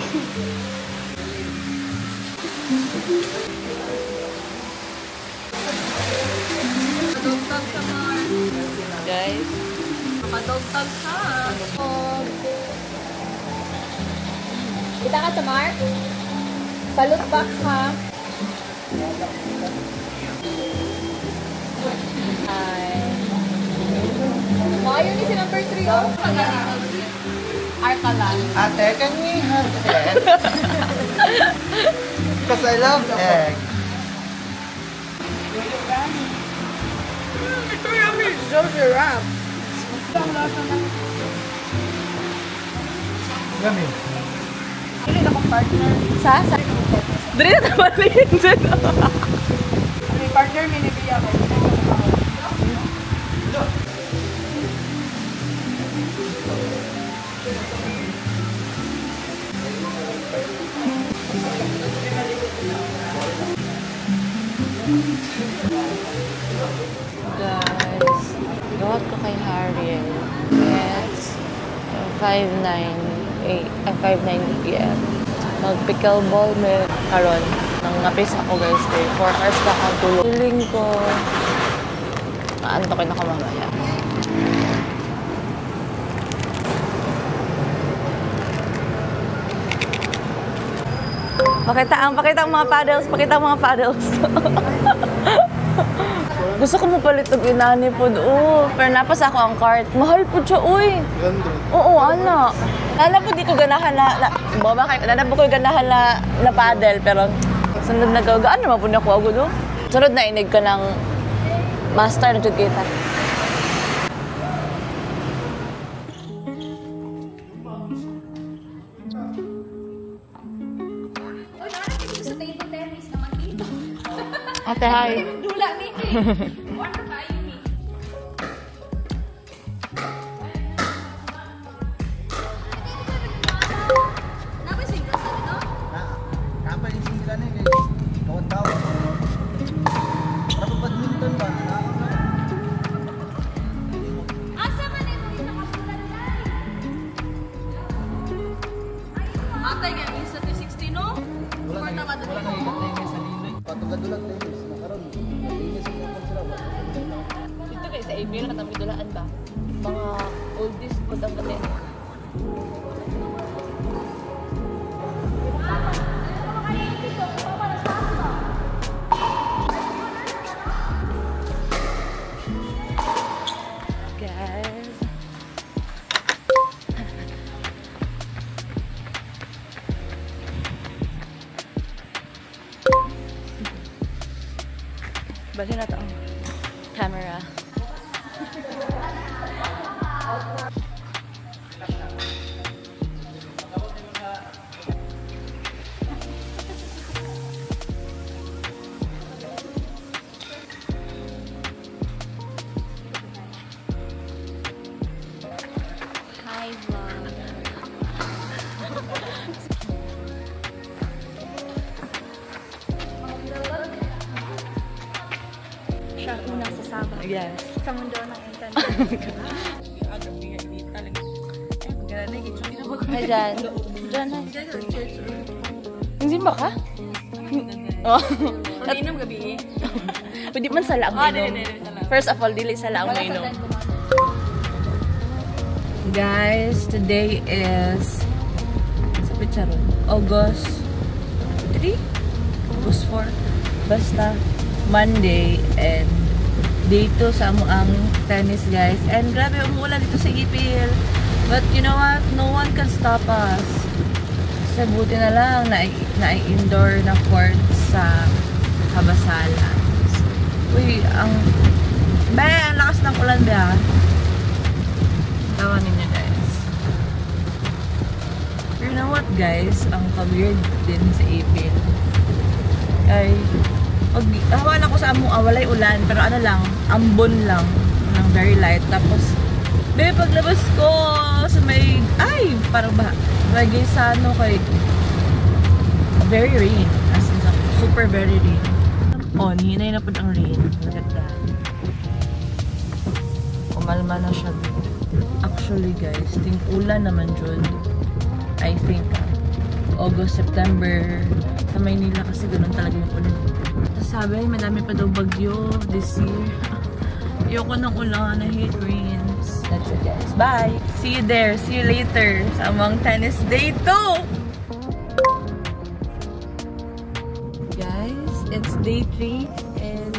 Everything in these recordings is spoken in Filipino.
Kadugtag sa Mar. Guys. Kadugtag sa. Kita ka sa Mark? Palut back ha. Hi. Ayaw ni si number 3 oh. Arkalan. Ate, can we have egg? Because I love egg. Ito yummy. So sarap. Yummy. Hindi na akong partner. Sa? Dali na tamalin dyan. May partner, minibiya ko. Guys, gawat ko kay Harriel. It's 5:09 p.m. Mag-pickleball may karon. Nang napis ako guys, 4 hours na akong tulog. Feeling ko, naantokin ako mamaya. Pakita ang mga paddles. Gusto ko mo palit og inani pod. Pero napas ako ang cart. Mahal po siya, uy. Oo, ana. Nana po di ko ganahan nana po ko ganahan na paddle, pero sunod na gagaan naman po na ko agad. Sunod na inig ka ng master na jud kita. Ate, hi. Dula ni. Ano kayo ni? Napa single sa dito? Kapal yung singla na yun. Tawad-tawad. Para badminton ba? Asa man ito yung nakapulan dahil? Atay nga, isa 360 no? Wala na ikat na yun sa liloy. Patugadulag na yun. Nakaroon. Nalinis yung mga sila. Dito guys, sa AB na katang bidulaan ba? Mga oldies po ang gatin. Guys. Bali na to ang camera. Hi vlog. Siya una sa Sabah. Yes. Sa mundo ng internet. Ay, dyan. Dyan na. Hindi ba ka? Oh. Inom gabi. Pwede man sala ang inom. First of all, dili sala ang inom. Guys, today is sa Picharon, August 3? August 4. Basta Monday and day 2 sa ang tennis guys. And grabe umuulan dito sa Ipil. But you know what? No one can stop us. Kasi buti na lang na indoor na court sa Habasalan. Uy, ang lakas ng ulan ba? Tawanin niyo guys. You know what guys? Ang ka-weird din sa Ipil. Ay, hawan ako sa among walay ulan, pero ano lang, ambon lang ng very light. Tapos paglabas ko sa may parang lagay sa ano kay very rain, as in super very rain. Hinay na po ang rain. Look at that. Umalma na siya. Actually guys, ting ulan naman dyan. I think August, September sa Maynila kasi ganun talaga yung ulan. Tapos sabi, madami pa daw bagyo this year. Ayoko ng ulan, I hate rains. That's it guys. Bye! See you there. See you later sa Among Tennis Day 2! Guys, it's day 3 and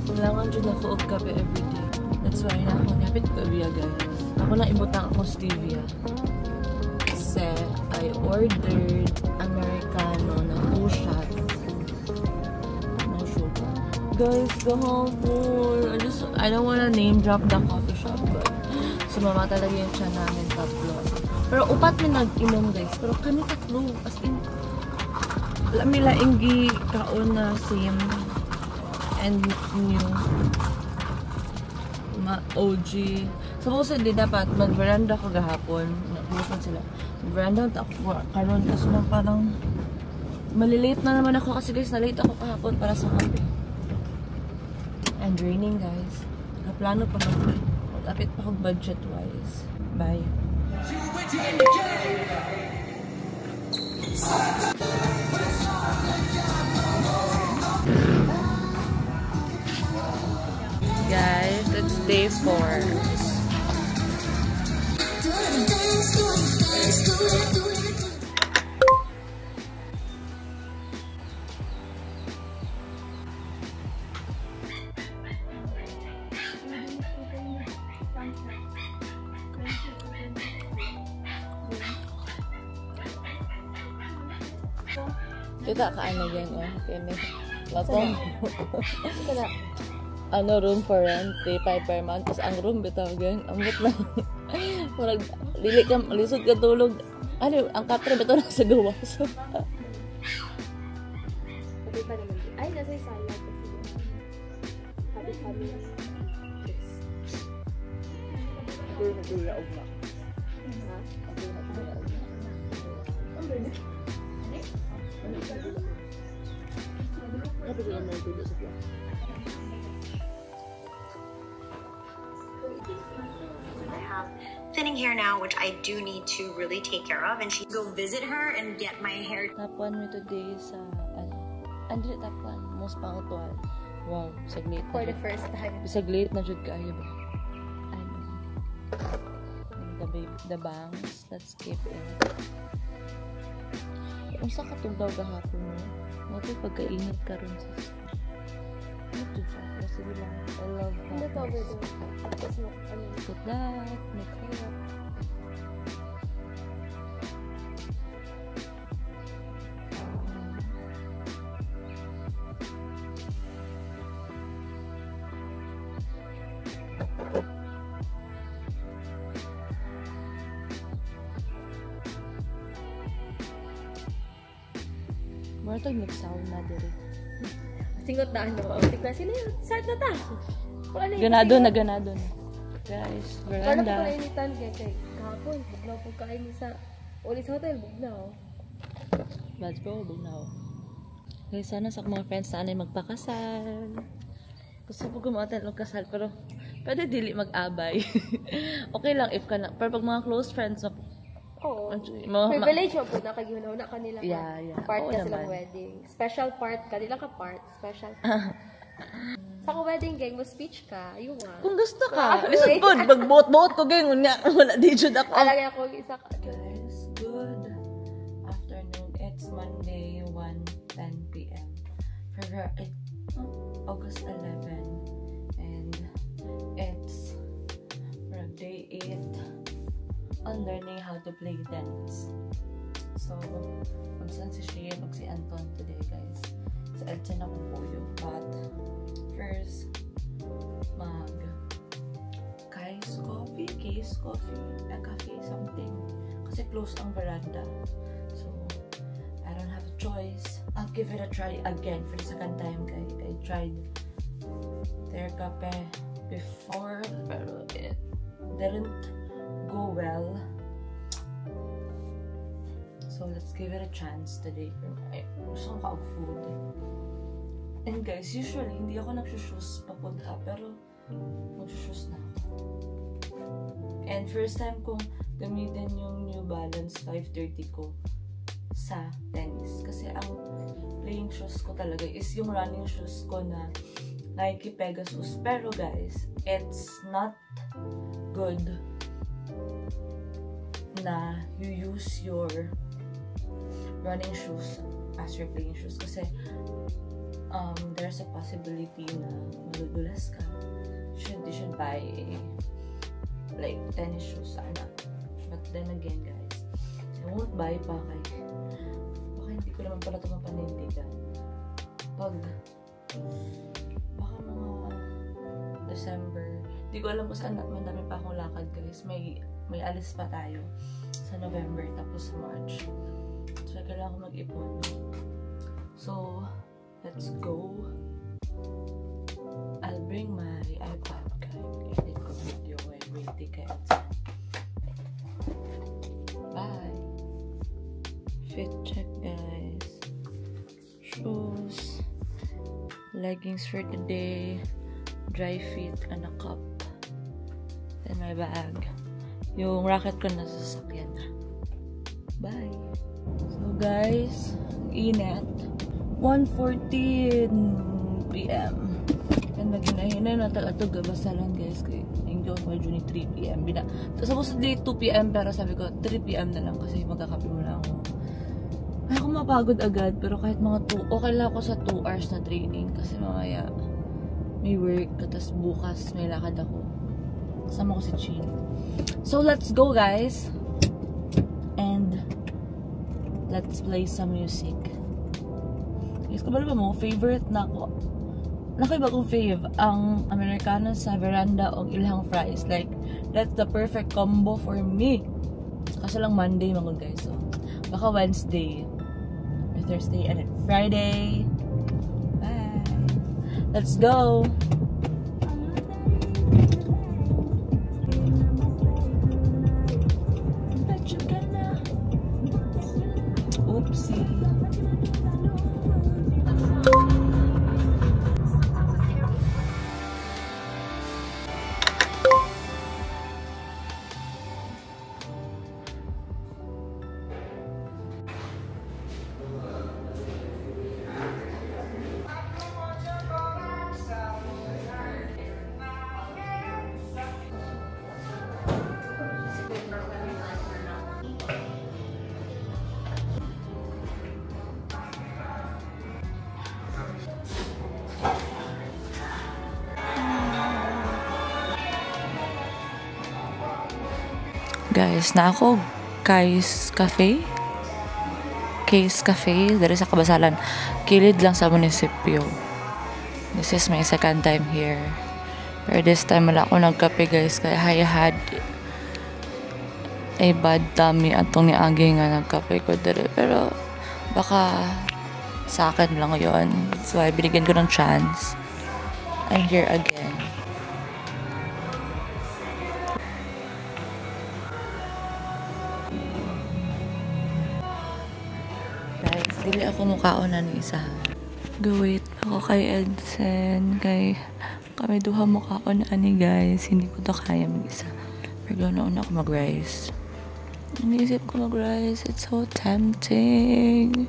kailangan dyan ako og kape everyday. That's why na ako napit ko biya guys. Ako lang ibutang ako stevia. Kasi I ordered Americano na 2 shots. No sugar. Guys, kahapon. I don't wanna name drop the coffee shop, but sumama talaga yung tiyan namin tatlo. Pero upat mi nag-inom guys. Pero kami tatlo. As in, lamila ingi kaon na same and new. OG. Supposedly dapat mag-veranda ko gahapon. Nag-usan sila. Mag-veranda ako karon kasi parang malilate na naman ako kasi guys, na-late ako kahapon para sa kape. And raining guys. Naplano pa lang. Magapit pa akong budget-wise. Bye. Guys, it's day 4. Kita kaano yan kini. Latong. Kada ano room for rent, 3.5 per month. Tapos ang room bitaw gang amot na. Murag dili ka lisod ka tulog. Ano, ang katre bitaw na sa gawas. Pwede pa naman. Ay, nasa sala kasi. Happy family. Yes. Ako na tuyaog na. Ha? Ako na tuyaog na. Ang ganda. Kapag yung may tulo sa piyak. I have thinning hair now, which I do need to really take care of, and she go visit her and get my hair. Tapuan mo today sa Andre tapuan most pangutuan. Wow, saglit. For the first time. Saglit na jud kaayo ba? Ano? The bangs, let's keep it. Unsa ka tugdaw gahapon mo? Mo to pagkainit karon sa. Ito siya, kasi lang. I love that. Ano tawag ito? Tapos mo, ano? Look at that, makeup. Martag nagsound na diri. Singot na ano. Tignan sila yun. Start na ta. Ganado na, ganado na. Guys, Paano veranda. ko kainitan kay kahapon? Bugnaw po kain sa ulit sa hotel. Bugnaw. Let's go, bugnaw. Guys, sana sa mga friends na anay magpakasal. Gusto ko gumawa ng kasal, pero pwede dili mag-abay. Okay lang if ka na. Pero pag mga close friends, Oo. Mga- Privilege mo po na kagihunaw na kanila ka. Yeah. Part Oo ka silang naman. wedding. Special part. Kanila ka part. Special. Sa wedding gang mo speech ka. You want. kung gusto Ah, ka, lisod wait. po, magbuot-buot ko, gang, wala di jud ako. Alagay ako isa ka. Guys, good afternoon. It's Monday, 1:10 p.m. For August 11, and it's for day 8 on learning how to play tennis. So, magsan si Shea, mag si Anton today, guys. Sa Edson ako po yun. But, first, case coffee, a cafe, something. Kasi close ang veranda. So, I don't have a choice. I'll give it a try again for the second time, guys. I tried their cafe before, pero it didn't go well. So, let's give it a chance today. Gusto ko food. And guys, usually, hindi ako nagsushoes papunta, pero magsushoes na ako. And first time kong gamitin yung New Balance 530 ko. sa tennis. Kasi ang playing shoes ko talaga is yung running shoes ko na Nike Pegasus. Pero guys, it's not good na you use your running shoes as your playing shoes. Kasi there's a possibility na madudulas ka. You should buy like tennis shoes sana. But then again guys, I won't buy pa kay baka hindi ko naman pala ito mapanindigan. Baka mga December, hindi ko alam kung saan, madami pa akong lakad guys. May alis pa tayo sa November tapos March. So kailangan ko mag-ipon. So let's go. I'll bring my iPad guys. Edit ko video while waiting kay outside. Bye. Fit check guys. Shoes. Leggings for today. Dry fit and a cup. Then my bag. Yung racket ko nasa sasakyan na. Bye. So guys, init. 1:14 PM. And naghinay na talaga basta lang guys. Kaya yung medyo ni 3 PM. Supposedly 2 PM pero sabi ko 3 PM na lang kasi magkakape muna ako. Ay, ako mapagod agad pero kahit mga 2, okay lang ako sa 2 hours na training kasi mamaya may work, tapos bukas may lakad ako. Kasama ko si Chin. So, let's go guys. And let's play some music. Guys, kabalo ba mo? Favorite na ako. Nakaiba kong fave ang Americano sa veranda o ilhang fries. Like, that's the perfect combo for me. Kasi lang Monday mga guys. So, baka Wednesday, or Thursday, and then Friday. Bye. Let's go. Oopsie. Guys, na ako Case Cafe dari sa Kabasalan, kilid lang sa munisipyo. This is my second time here, pero this time wala ako nagkape guys kaya I had a bad tummy atong niagi nga nagkape ko dere, pero baka sa akin lang yon, so I binigyan ko ng chance. I'm here again. Dili ako mukhaon na ni isa. Gawait ako kay Edson. Kay kami duha mukhaon na ani guys. Hindi ko to kaya mag-isa. Pero nauna ako mag-rice. Iniisip ko mag-rice. It's so tempting.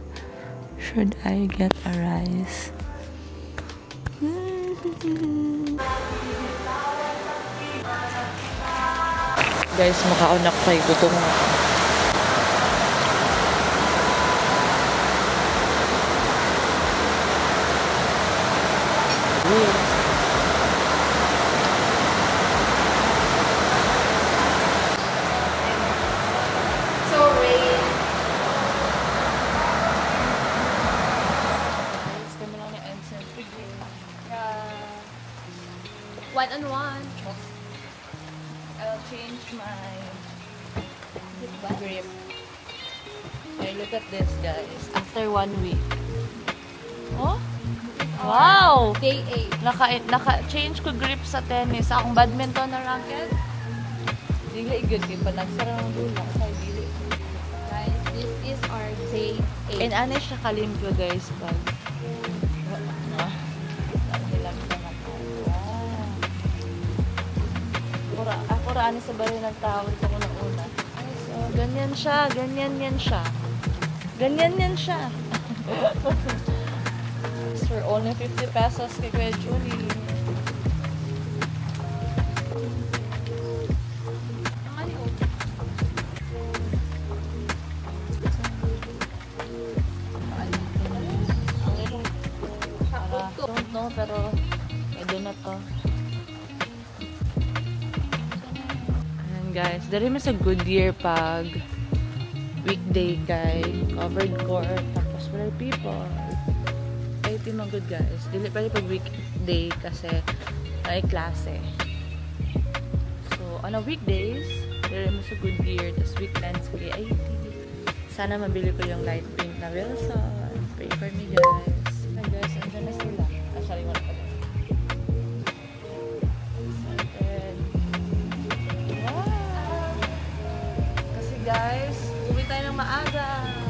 Should I get a rice? Guys, mukhaon ako kay gutom na. One-on-one. I'll change my grip. Okay, look at this guys. After 1 week. Oh? Wow! Day 8. Naka-change ko grip sa tennis. Akong badminton na racket. Dili good kay panagsara ng dula sa dili. Guys, this is our day 8. And ano siya kalimpyo guys pag ako raani sa bari ng tao ito ko na una. So, ganyan siya. Ganyan yan siya. For only 50 pesos kay Kuya Julie. Don't know, pero edo na to. Ayan guys, dari mo sa Goodyear pag weekday kay covered court, tapos wala people. Ay, ito mga good guys. Dili pala pag weekday kasi ay klase. So, on a weekdays, dari mo sa Goodyear, tapos weekends kay IT. Sana mabili ko yung light pink na Wilson. Pray for me guys. Guys, andyan na sila. Sorry, wala pa din. Excited. Wow! Kasi guys, uwi tayo ng maaga.